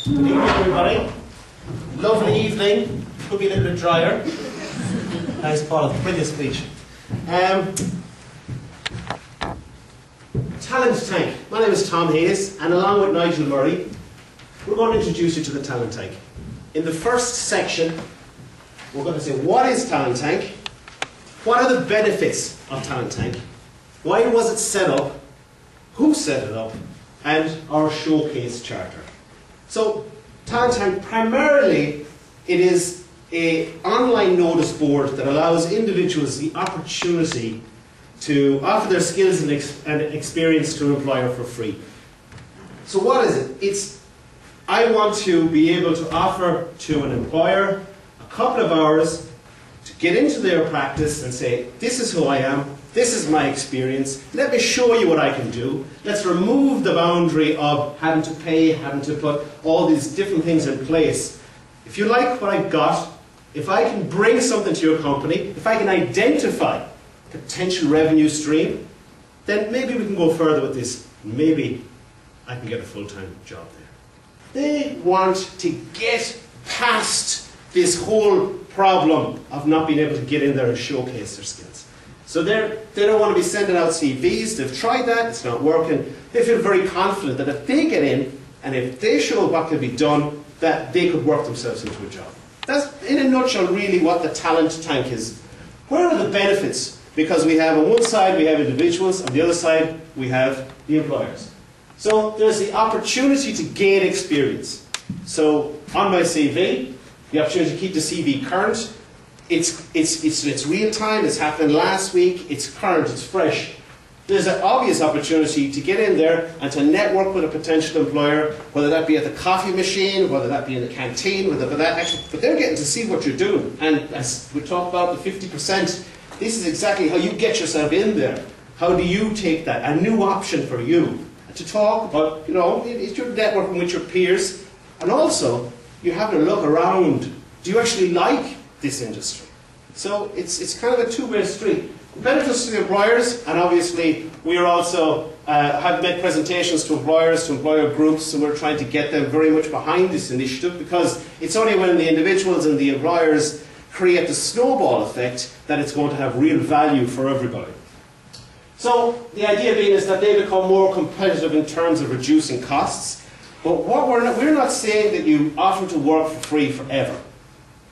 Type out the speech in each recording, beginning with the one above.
Good evening, everybody. Lovely evening. Could be a little bit drier. Thanks, Paul. Brilliant speech. Talent Tank. My name is Tom Hayes, and along with Nigel Murray, we're going to introduce you to the Talent Tank. In the first section, we're going to say, what is Talent Tank? What are the benefits of Talent Tank? Why was it set up? Who set it up? And our showcase charter. So, Talent Tank, primarily, it is an online notice board that allows individuals the opportunity to offer their skills and experience to an employer for free. So what is it? I want to be able to offer to an employer a couple of hours to get into their practice and say, this is who I am, this is my experience, let me show you what I can do. Let's remove the boundary of having to pay, having to put all these different things in place. If you like what I've got, if I can bring something to your company, if I can identify a potential revenue stream, then maybe we can go further with this. Maybe I can get a full-time job there. They want to get past this whole problem of not being able to get in there and showcase their skills. So they don't want to be sending out CVs. They've tried that, it's not working. They feel very confident that if they get in and if they show what can be done, that they could work themselves into a job. That's, in a nutshell, really what the Talent Tank is. Where are the benefits? Because we have, on one side, we have individuals, on the other side, we have the employers. So there's the opportunity to gain experience. So on my CV, the opportunity to keep the CV current. It's real time, it's happened last week, it's current, it's fresh. There's an obvious opportunity to get in there and to network with a potential employer, whether that be at the coffee machine, whether that be in the canteen, but they're getting to see what you're doing. And as we talked about the 50%, this is exactly how you get yourself in there. How do you take that? A new option for you. To talk about, it's your networking with your peers, and also you have to look around. Do you actually like this industry? So it's kind of a two-way street. Benefits to the employers, and obviously we are also have made presentations to employers, to employer groups, and we're trying to get them very much behind this initiative, because it's only when the individuals and the employers create the snowball effect that it's going to have real value for everybody. So the idea being is that they become more competitive in terms of reducing costs, but what we're not saying that you offer to work for free forever.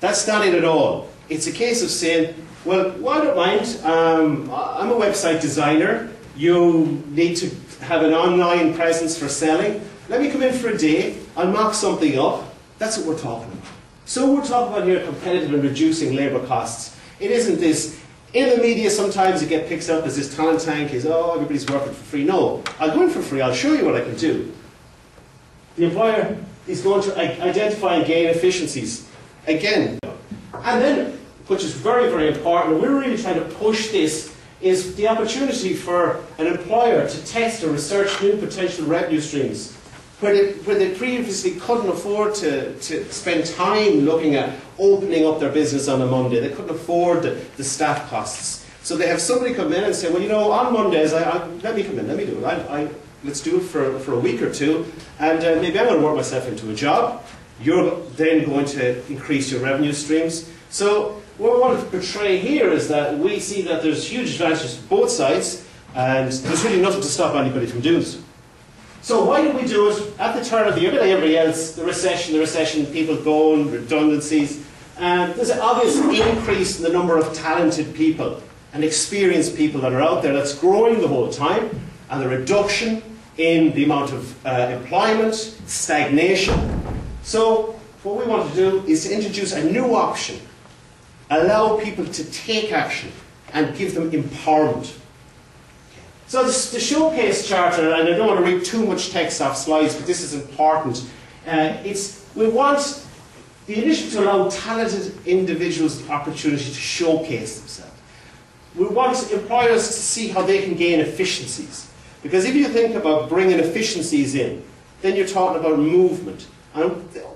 That's not it at all. It's a case of saying, well, I don't mind, I'm a website designer, you need to have an online presence for selling, let me come in for a day, I'll mock something up. That's what we're talking about. So we're talking about here competitive and reducing labour costs. It isn't this, in the media sometimes it gets picked up as this Talent Tank is, oh, everybody's working for free. No, I'll go in for free, I'll show you what I can do. The employer is going to identify and gain efficiencies. Again, and then, which is very, very important, and we're really trying to push this, is the opportunity for an employer to test or research new potential revenue streams where they previously couldn't afford to spend time looking at opening up their business on a Monday. They couldn't afford the staff costs. So they have somebody come in and say, well, on Mondays, let me come in, let me do it. Let's do it for a week or two, and maybe I'm going to work myself into a job. You're then going to increase your revenue streams. So what we want to portray here is that we see that there's huge advantages for both sides, and there's really nothing to stop anybody from doing so. So why did we do it at the turn of the year? Like everybody else, the recession, people going, redundancies. There's an obvious increase in the number of talented people and experienced people that are out there that's growing the whole time, and the reduction in the amount of employment, stagnation. So what we want to do is to introduce a new option, allow people to take action and give them empowerment. So the showcase charter, and I don't want to read too much text off slides, but this is important. We want the initiative to allow talented individuals the opportunity to showcase themselves. We want employers to see how they can gain efficiencies. Because if you think about bringing efficiencies in, then you're talking about movement. And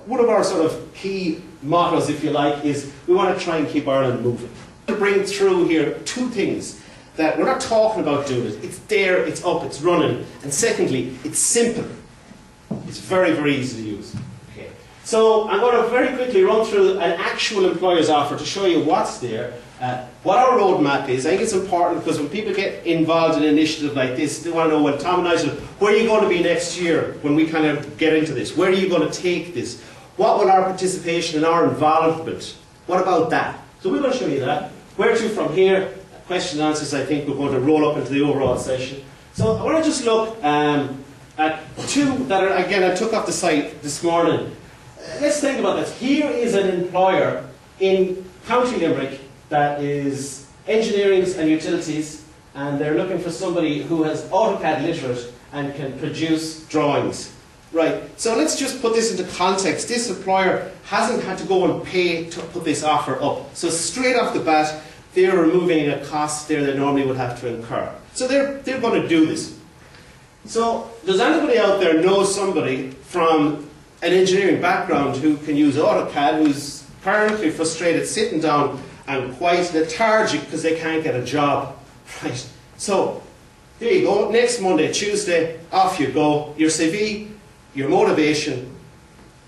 one of our sort of key mottos, if you like, is we want to try and keep Ireland moving. To bring through here two things. That we're not talking about doing it. It's there, it's up, it's running. And secondly, it's simple. It's very, very easy to use. Okay. So I'm going to very quickly run through an actual employer's offer to show you what's there, what our roadmap is. I think it's important because when people get involved in an initiative like this, they want to know, well, Tom and Nigel, where are you going to be next year when we kind of get into this? Where are you going to take this? What will our participation and our involvement, what about that? So we're going to show you that. Where to from here? Question and answers, I think, we're going to roll up into the overall session. So I want to just look at two that are, again, I took off the site this morning. Let's think about this. Here is an employer in County Limerick that is engineering and utilities, and they're looking for somebody who has AutoCAD literate and can produce drawings. Right, so let's just put this into context. This employer hasn't had to go and pay to put this offer up. So straight off the bat, they're removing a cost there they normally would have to incur. So they're going to do this. So does anybody out there know somebody from an engineering background who can use AutoCAD, who's apparently frustrated, sitting down and quite lethargic because they can't get a job? Right, so there you go. Next Monday, Tuesday, off you go. Your CV, your motivation.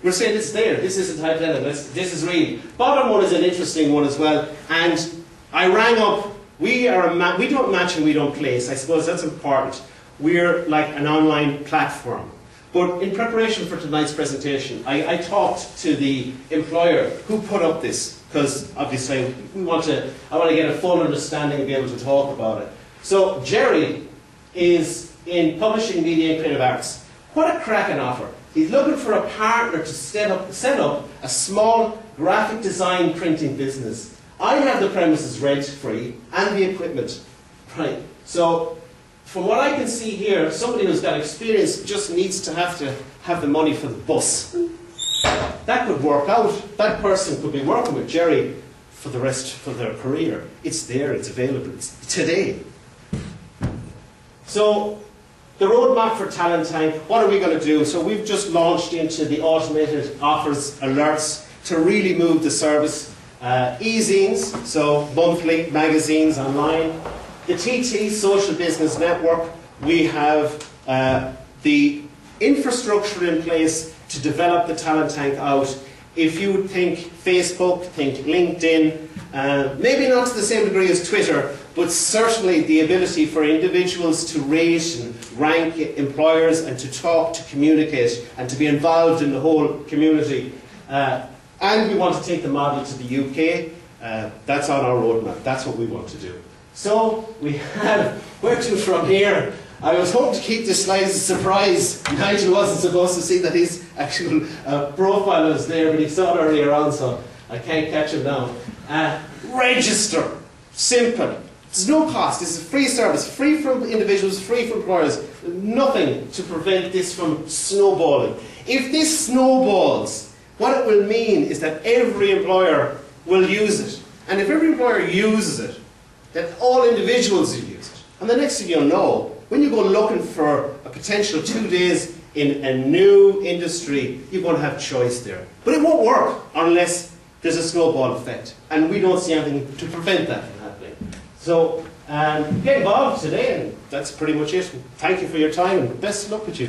We're saying it's there. This isn't hypothetical. This is real. Bottom one is an interesting one as well. And I rang up. We don't match and we don't place. I suppose that's important. We're like an online platform. But in preparation for tonight's presentation, I talked to the employer who put up this, because obviously I want to get a full understanding and be able to talk about it. So Jerry is in publishing, media and creative arts. What a cracking offer. He's looking for a partner to set up a small graphic design printing business. I have the premises rent-free and the equipment. Right. So from what I can see here, somebody who's got experience just needs to have the money for the bus. That could work out. That person could be working with Jerry for the rest of their career. It's there, it's available, it's today. So the roadmap for Talent Tank, what are we going to do? So we've just launched into the automated offers alerts to really move the service. E-zines, so monthly magazines online. The TT, Social Business Network, we have the infrastructure in place to develop the Talent Tank out. If you think Facebook, think LinkedIn, maybe not to the same degree as Twitter, but certainly the ability for individuals to rate and rank employers and to talk, to communicate, and to be involved in the whole community. And we want to take the model to the UK. That's on our roadmap. That's what we want to do. So we have where to from here. I was hoping to keep this slide as a surprise. Nigel wasn't supposed to see that his actual profile was there, but he saw it earlier on, so I can't catch him now. Register. Simple. There's no cost. This is a free service, free from individuals, free from employers. Nothing to prevent this from snowballing. If this snowballs, what it will mean is that every employer will use it. And if every employer uses it, then all individuals will use it. And the next thing you'll know, when you go looking for a potential 2 days in a new industry, you're going to have choice there. But it won't work unless there's a snowball effect. And we don't see anything to prevent that from happening. So get involved today, and that's pretty much it. Thank you for your time, and best of luck with you.